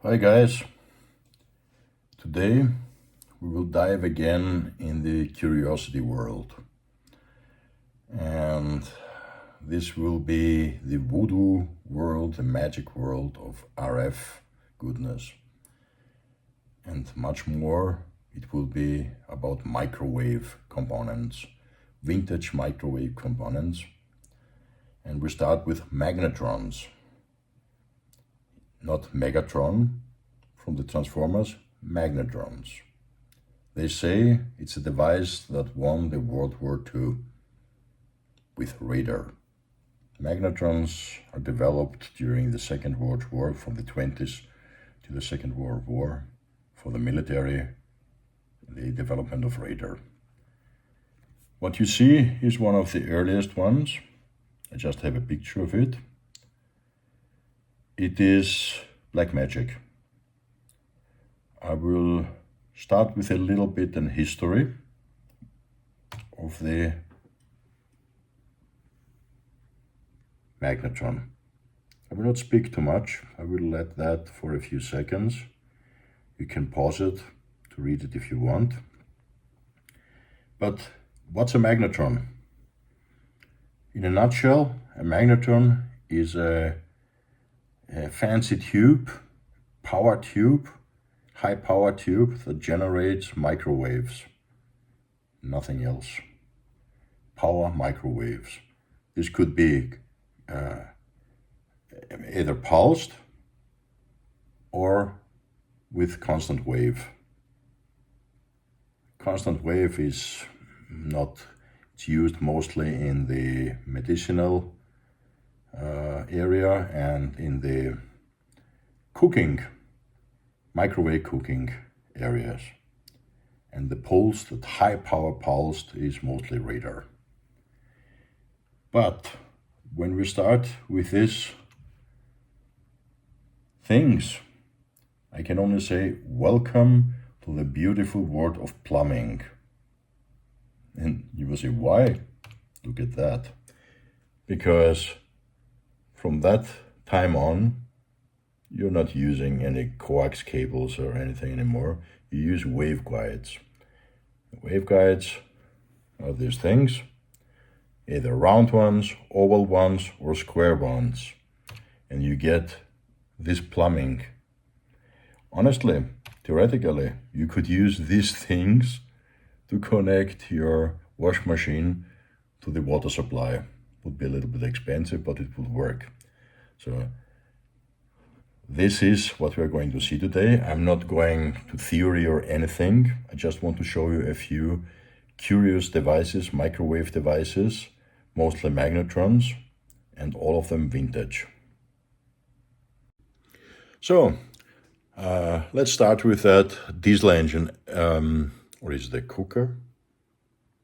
Hi guys, today we will dive again in the curiosity world, and this will be the voodoo world, the magic world of RF goodness, and much more. It will be about microwave components, vintage microwave components, and we start with magnetrons. Not Megatron from the Transformers, magnetrons. They say it's a device that won the World War II with radar. Magnetrons are developed during the Second World War, from the 20s to the Second World War, for the military, the development of radar. What you see is one of the earliest ones. I just have a picture of it. It is black magic. I will start with a little bit in history of the magnetron. I will not speak too much. I will let that for a few seconds. You can pause it to read it if you want. But what's a magnetron? In a nutshell, a magnetron is a fancy tube, high power tube that generates microwaves. Nothing else. Power microwaves. This could be either pulsed or with constant wave. Constant wave is not, it's used mostly in the medicinal area and in the cooking, microwave cooking areas. And the pulse, that high power pulsed, is mostly radar. But when we start with these things, I can only say welcome to the beautiful world of plumbing. And you will say, why? Look at that. Because from that time on, you're not using any coax cables or anything anymore. You use waveguides. Waveguides are these things, either round ones, oval ones, or square ones. And you get this plumbing. Honestly, theoretically, you could use these things to connect your wash machine to the water supply. Would be a little bit expensive, but it would work. So this is what we're going to see today. I'm not going to theory or anything. I just want to show you a few curious devices, microwave devices, mostly magnetrons, and all of them vintage. So let's start with that diesel engine. Or is it a cooker?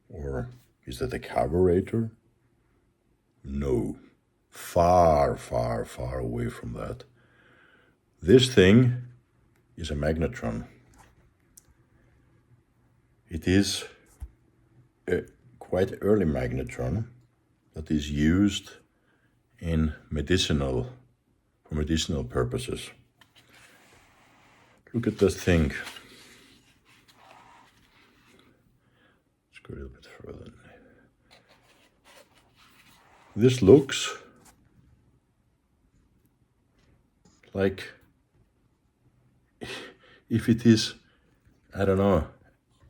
Or is that a carburetor? No, far, far, far away from that. This thing is a magnetron. It is a quite early magnetron that is used in for medicinal purposes. Look at this thing. Let's go a little bit further. This looks like if it is, I don't know,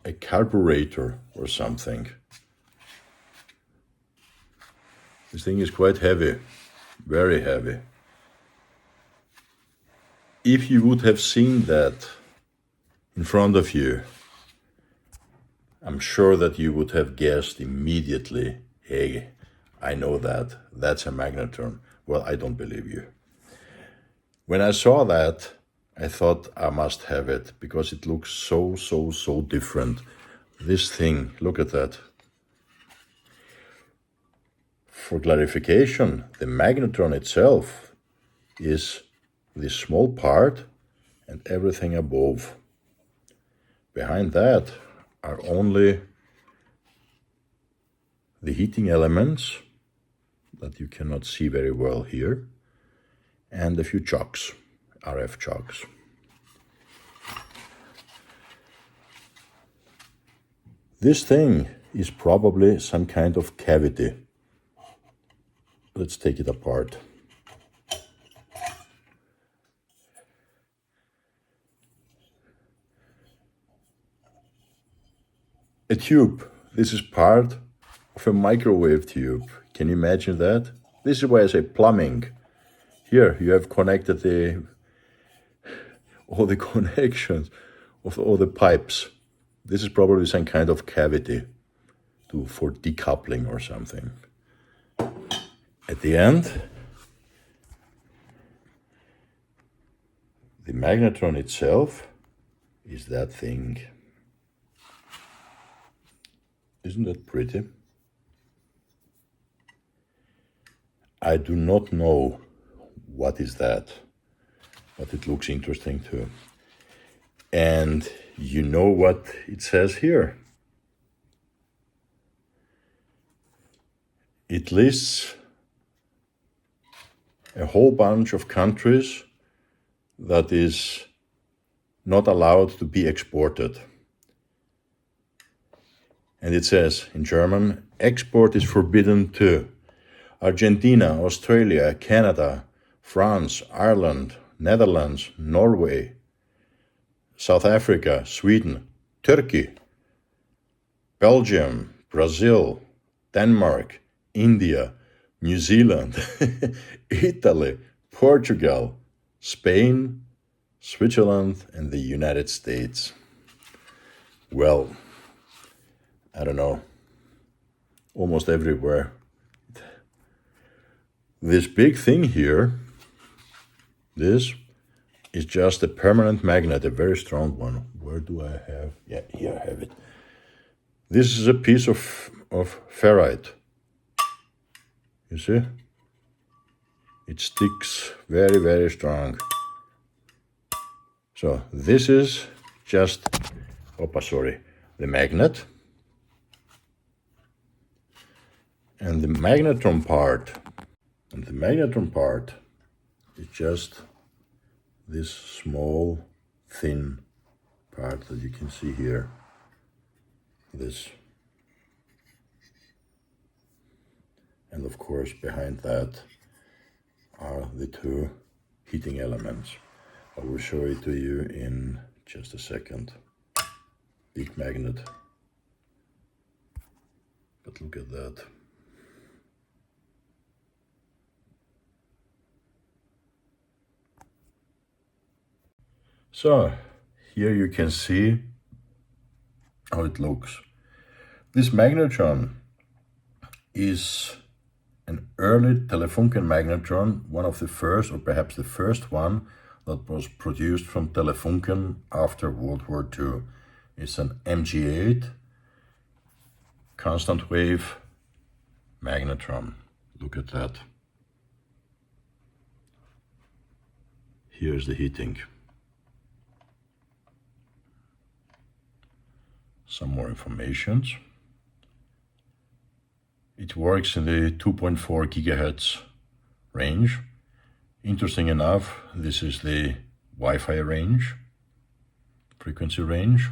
a carburetor or something. This thing is quite heavy, very heavy. If you would have seen that in front of you, I'm sure that you would have guessed immediately, hey, I know that's a magnetron. Well, I don't believe you. When I saw that, I thought I must have it because it looks so different. This thing, look at that. For clarification, the magnetron itself is this small part and everything above. Behind that are only the heating elements that you cannot see very well here, and a few chocks, RF chocks. This thing is probably some kind of cavity. Let's take it apart. A tube. This is part of a microwave tube. Can you imagine that? This is why I say plumbing. Here you have connected all the connections of all the pipes. This is probably some kind of cavity for decoupling or something. At the end, the magnetron itself is that thing. Isn't that pretty? I do not know what is that, but it looks interesting too. And you know what it says here? It lists a whole bunch of countries that is not allowed to be exported. And it says in German, export is forbidden to Argentina, Australia, Canada, France, Ireland, Netherlands, Norway, South Africa, Sweden, Turkey, Belgium, Brazil, Denmark, India, New Zealand, Italy, Portugal, Spain, Switzerland, and the United States. Well, I don't know, almost everywhere. This big thing here, this is just a permanent magnet, a very strong one. Where do I have? Yeah, here I have it. This is a piece of ferrite. You see? It sticks very, very strong. So this is just, the magnet. And the magnetron part, is just this small, thin part that you can see here. This. And of course, behind that are the two heating elements. I will show it to you in just a second. Big magnet. But look at that. So, here you can see how it looks. This magnetron is an early Telefunken magnetron, one of the first, or perhaps the first one, that was produced from Telefunken after World War II. It's an MG8 constant wave magnetron. Look at that. Here's the heating. Some more informations. It works in the 2.4 gigahertz range. Interesting enough, this is the Wi-Fi range, frequency range.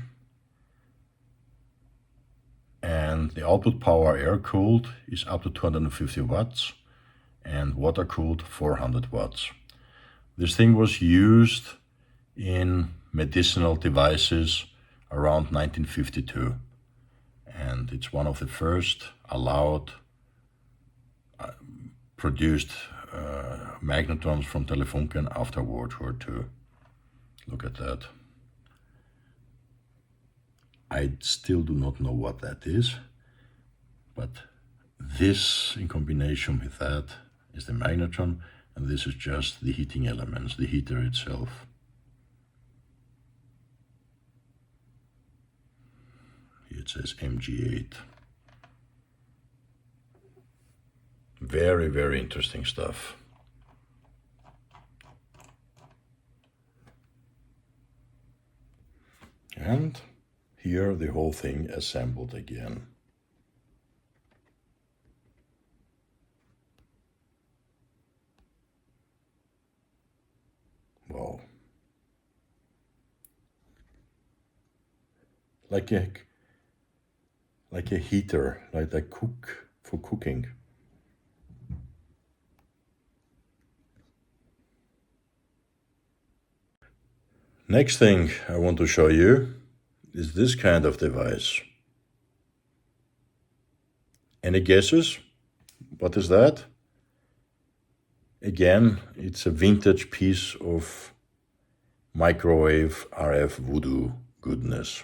And the output power air-cooled is up to 250 watts and water-cooled 400 watts. This thing was used in medicinal devices around 1952. And it's one of the first allowed produced magnetrons from Telefunken after World War II. Look at that. I still do not know what that is, but this in combination with that is the magnetron, and this is just the heating elements, the heater itself. It says MG8. Very, very interesting stuff. And here the whole thing assembled again. Wow. Like like a heater, like a cook for cooking. Next thing I want to show you is this kind of device. Any guesses? What is that? Again, it's a vintage piece of microwave RF Voodoo goodness.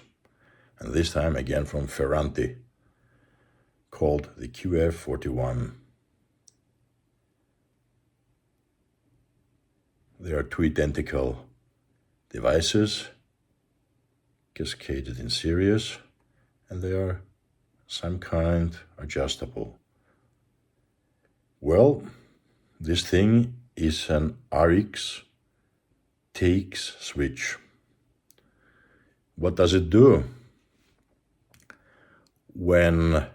And this time again from Ferranti, called the QF41. There are two identical devices cascaded in series, and they are some kind adjustable. Well, this thing is an RX takes switch. What does it do? When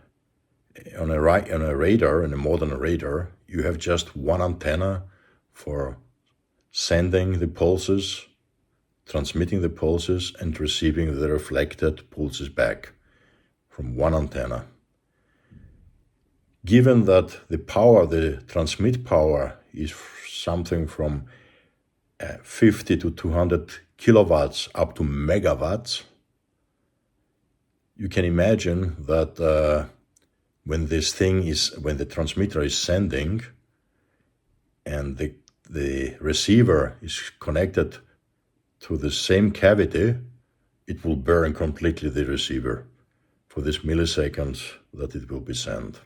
on a radar, in a modern radar, you have just one antenna for sending the pulses, transmitting the pulses, and receiving the reflected pulses back from one antenna. Given that the power, the transmit power, is something from 50 to 200 kilowatts up to megawatts, you can imagine that when the transmitter is sending and the receiver is connected to the same cavity, it will burn completely the receiver for this milliseconds that it will be sent.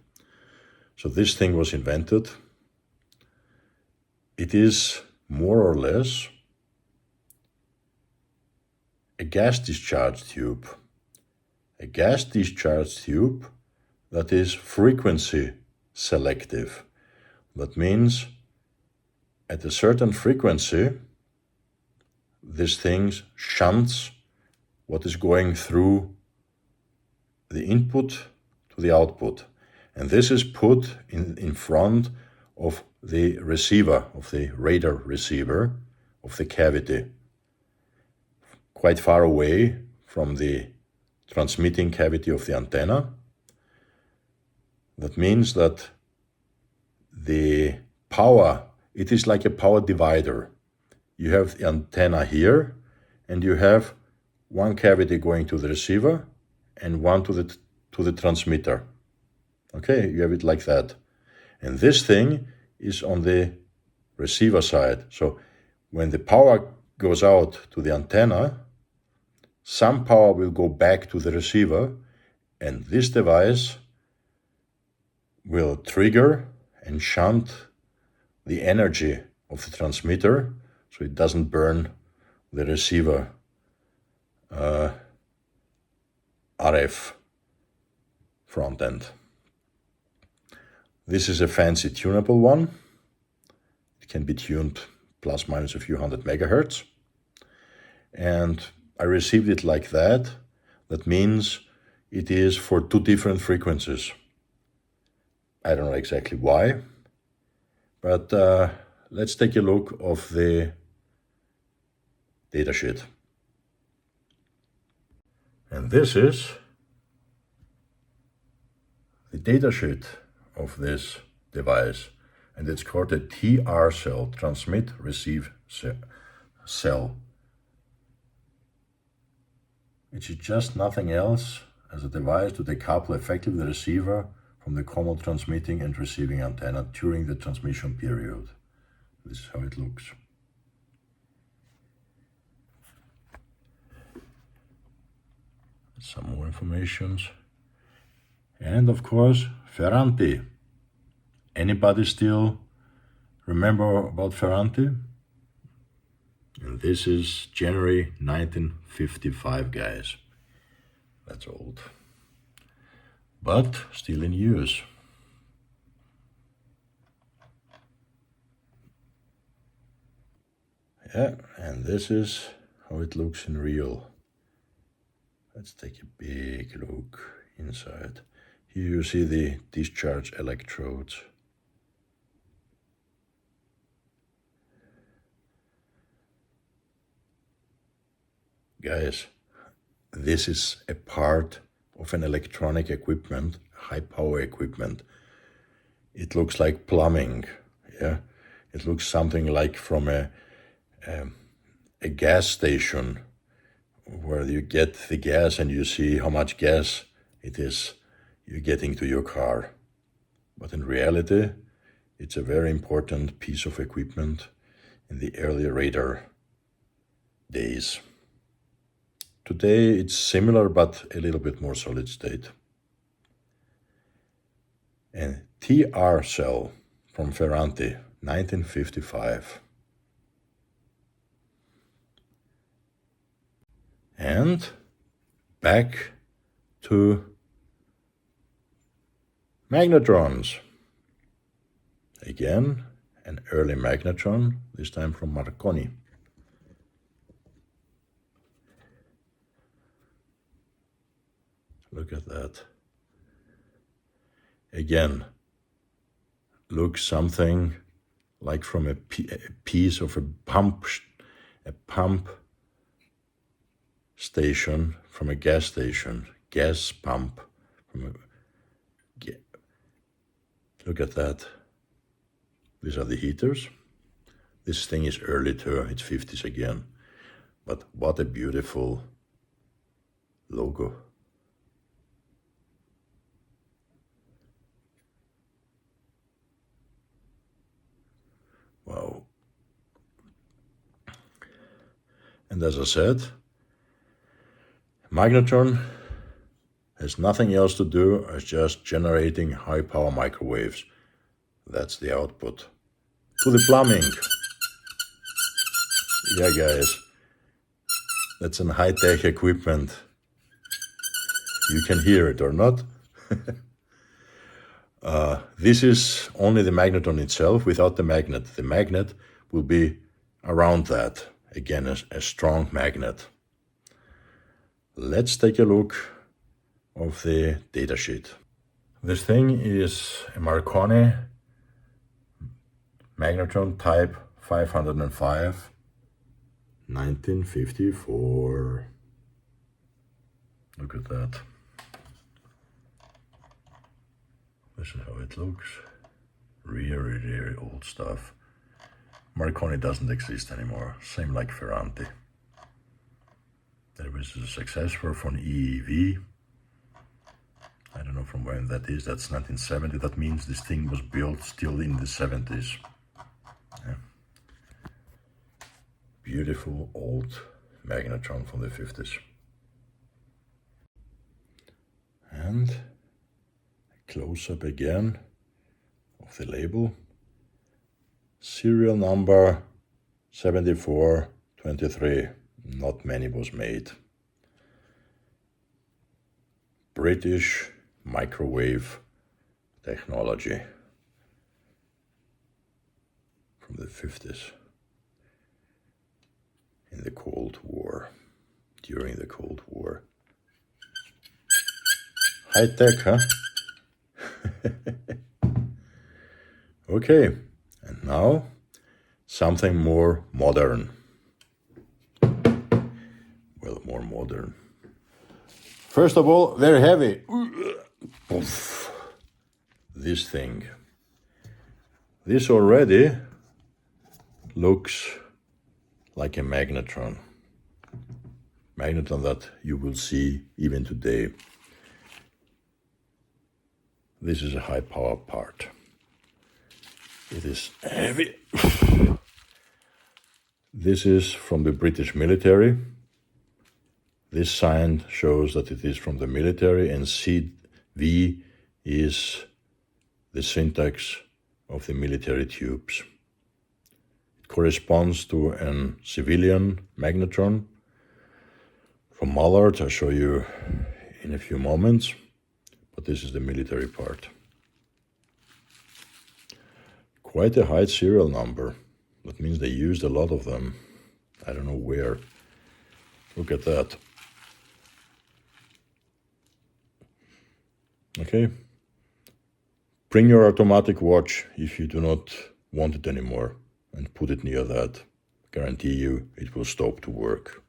So this thing was invented. It is more or less a gas discharge tube. A gas discharge tube that is frequency selective. That means at a certain frequency, this thing shunts what is going through the input to the output. And this is put in front of the receiver, of the radar receiver, of the cavity, quite far away from the transmitting cavity of the antenna. That means that the power, it is like a power divider. You have the antenna here, and you have one cavity going to the receiver and one to the transmitter. Okay, you have it like that. And this thing is on the receiver side. So when the power goes out to the antenna, some power will go back to the receiver, and this device will trigger and shunt the energy of the transmitter so it doesn't burn the receiver RF front end. This is a fancy tunable one. It can be tuned plus minus a few hundred megahertz. And I received it like that. That means it is for two different frequencies. I don't know exactly why, but let's take a look of the datasheet. And this is the datasheet of this device, and it's called a TR cell, transmit receive cell. It is just nothing else as a device to decouple effectively the receiver from the common transmitting and receiving antenna during the transmission period. This is how it looks. Some more information. And of course, Ferranti. Anybody still remember about Ferranti? And this is January 1955, guys. That's old. But still in use. Yeah, and this is how it looks in real. Let's take a big look inside. Here you see the discharge electrodes. Guys, this is a part of an electronic equipment, high power equipment. It looks like plumbing, yeah. It looks something like from a gas station where you get the gas and you see how much gas it is you're getting to your car. But in reality, it's a very important piece of equipment in the early radar days. Today it's similar but a little bit more solid state. And TR cell from Ferranti, 1955. And back to magnetrons. Again, an early magnetron, this time from Marconi. Look at that. Again, looks something like from a piece of a pump station from a gas station, gas pump. Look at that. These are the heaters. This thing is early too, it's 50s again. But what a beautiful logo. Wow. And as I said, magnetron has nothing else to do as just generating high power microwaves. That's the output. To the plumbing. Yeah, guys, that's an high-tech equipment. You can hear it or not. This is only the magnetron itself without the magnet. The magnet will be around that. Again, a strong magnet. Let's take a look of the datasheet. This thing is a Marconi magnetron type 505, 1954. Look at that. This is how it looks. Really, really old stuff. Marconi doesn't exist anymore, same like Ferranti. There was a successor from EEV. I don't know from when that is, that's 1970. That means this thing was built still in the 70s. Yeah. Beautiful old magnetron from the 50s. And a close-up again of the label. Serial number 7423. Not many was made. British microwave technology from the 50s in the Cold War, during the Cold War. High tech, huh? Okay, and now something more modern. Well, more modern. First of all, very heavy. This thing. This already looks like a magnetron. Magnetron that you will see even today. This is a high power part. It is heavy. This is from the British military. This sign shows that it is from the military, and CV is the syntax of the military tubes. It corresponds to a civilian magnetron from Mallard. I'll show you in a few moments, but this is the military part. Quite a high serial number. That means they used a lot of them. I don't know where. Look at that. Okay. Bring your automatic watch if you do not want it anymore and put it near that. Guarantee you it will stop to work.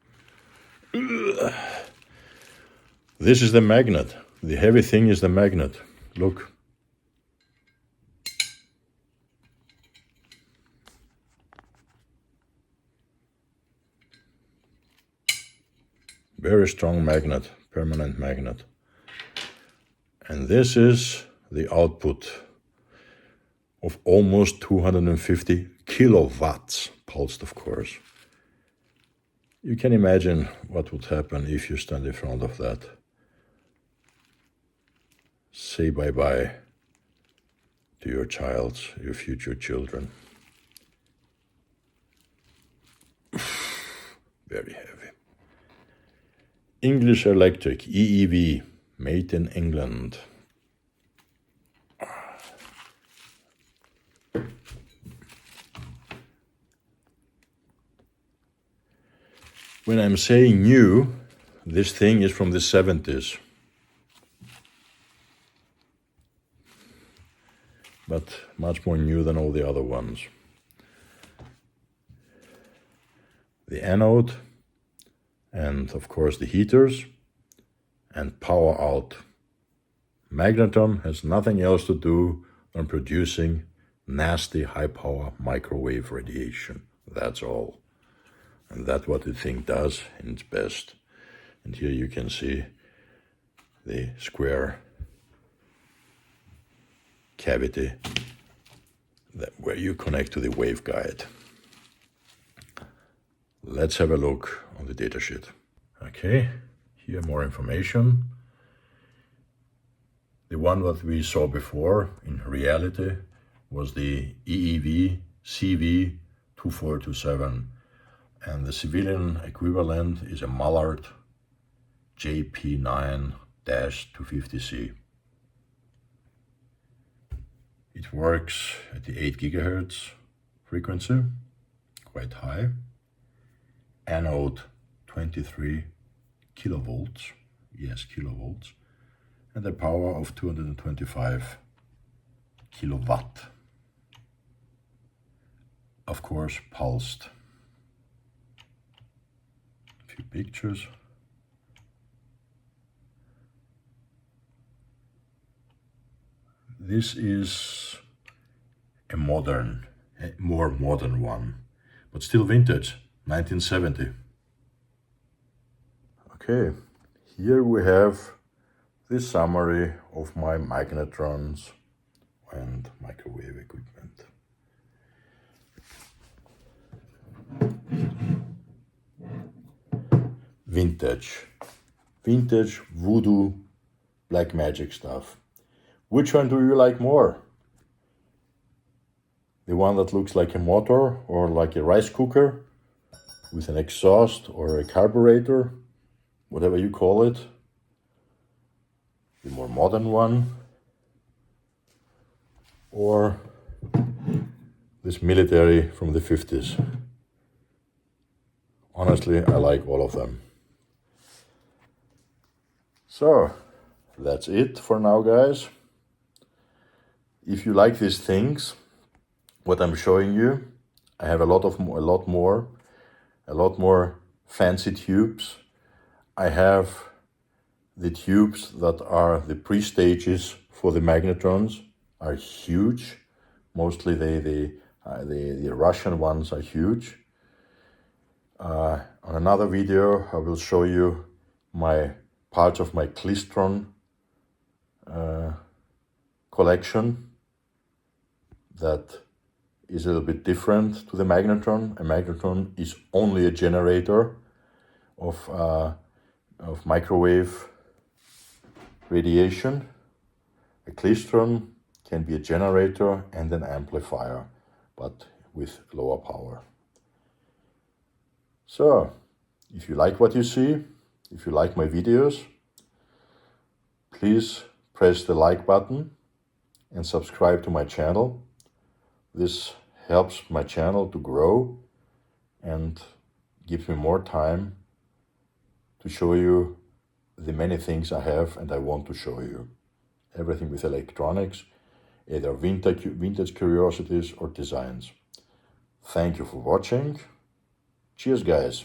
This is the magnet. The heavy thing is the magnet. Look. Very strong magnet, permanent magnet. And this is the output of almost 250 kilowatts, pulsed of course. You can imagine what would happen if you stand in front of that. Say bye-bye to your child, your future children. Very heavy. English Electric, EEV, made in England. When I'm saying new, this thing is from the 70s. But much more new than all the other ones. The anode, and of course the heaters, and power out. Magnetron has nothing else to do than producing nasty high power microwave radiation. That's all. And that's what the thing does in its best. And here you can see the square cavity where you connect to the waveguide. Let's have a look on the datasheet. Okay, here more information. The one that we saw before in reality was the EEV CV2427, and the civilian equivalent is a Mallard JP9-250C. It works at the 8 gigahertz frequency, quite high. Anode 23 kilovolts, yes, kilovolts, and a power of 225 kilowatt. Of course, pulsed. A few pictures. This is a more modern one, but still vintage, 1970. Okay, here we have the summary of my magnetrons and microwave equipment. Vintage Voodoo black magic stuff. Which one do you like more? The one that looks like a motor or like a rice cooker with an exhaust or a carburetor, whatever you call it. The more modern one, or this military from the 50s. Honestly, I like all of them. So, that's it for now, guys. If you like these things, what I'm showing you, I have a lot more fancy tubes. I have the tubes that are the pre-stages for the magnetrons are huge. Mostly the Russian ones are huge. On another video, I will show you my parts of my klystron collection that is a little bit different to the magnetron. A magnetron is only a generator of microwave radiation. A klystron can be a generator and an amplifier, but with lower power. So, if you like what you see, if you like my videos, please press the like button and subscribe to my channel. This helps my channel to grow and gives me more time to show you the many things I have and I want to show you. Everything with electronics, either vintage curiosities or designs. Thank you for watching. Cheers, guys.